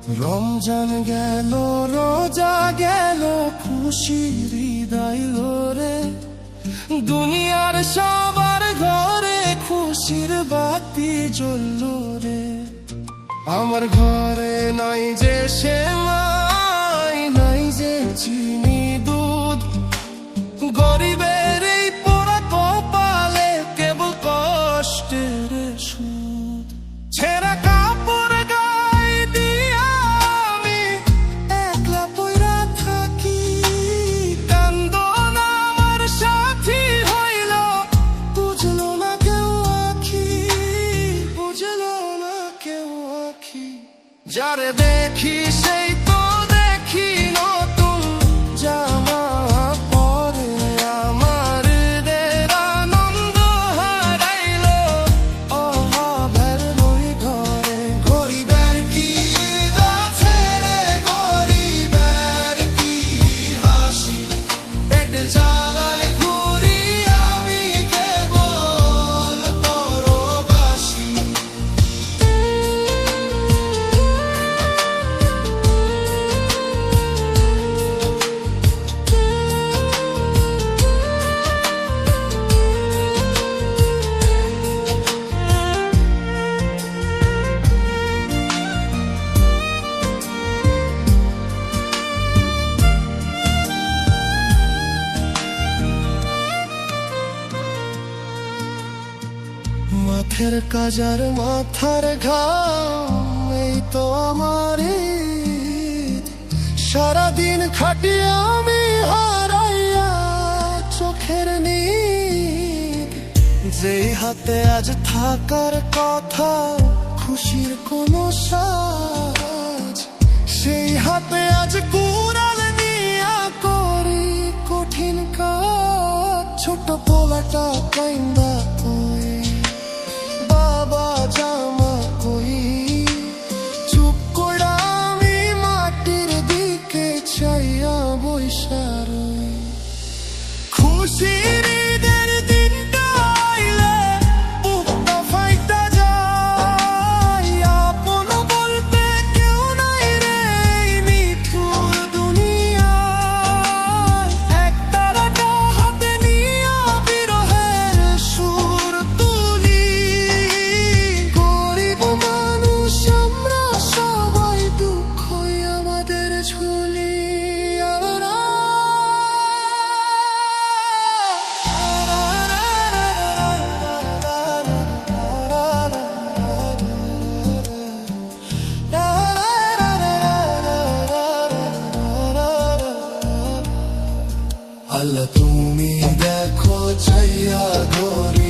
রমজান গেল, রোজা গেল, খুশির ঈদ আইলো রে। দুনিয়ার সবার ঘরে খুশির বাতি জ্বললো রে। আমার ঘরে নাই যে সেমাই, নাই যে চিনি দুধ, গরিবের এই পোড়া কপালে কেবল কষ্টের সুদ। ছেঁড়া কাপড় গায়ে দিয়া আমি একলা পইরা থাকি, কান্দন আমার সাথী হইল, বুঝলো না কেউ আখি, বুঝলো না কেউ আখি। যারে দেখি সেই তো দেখি নতুন জামা পরে, আমার দের আনন্দ হারাইলো অভাবের বই ঘরে। গরিবের কি ঈদ আছে রে, গরিবের কি হাসি, পেটের জ্বালায় ঘুরি আমি কেবল পরবাসী। মাথের কাজার মাথার ঘাম, এই তো আমার ঈদ। সারাদিন খাটিয়ে আমি হারাইয়া চোখের নীদ। যেই হাতে আজ থাকার কথা খুশির কোনো সাজ, সেই হাতে আজ কুড়াল নিয়া করি কঠিন কাজ। ছোট পোলাটা কাইন্দা কই, বাবা জামা কই, চুপ করে আমি মাটির দিকে চাইয়া বইসা রই। খুশির ঈদের দিনটা আইলে বুকটা ফাইটা যায়, আপন বলতে কেউ নাই রে এই নিঠুর দুনিয়ায়। একতারাটা হাতে নিয়া বিরহের সুর তুলি, গরিব মানুষ আমরা সবাই, দুঃখই আমাদের ঝুলি। আল্লাহ তুমি দেখো চাইয়া গরিব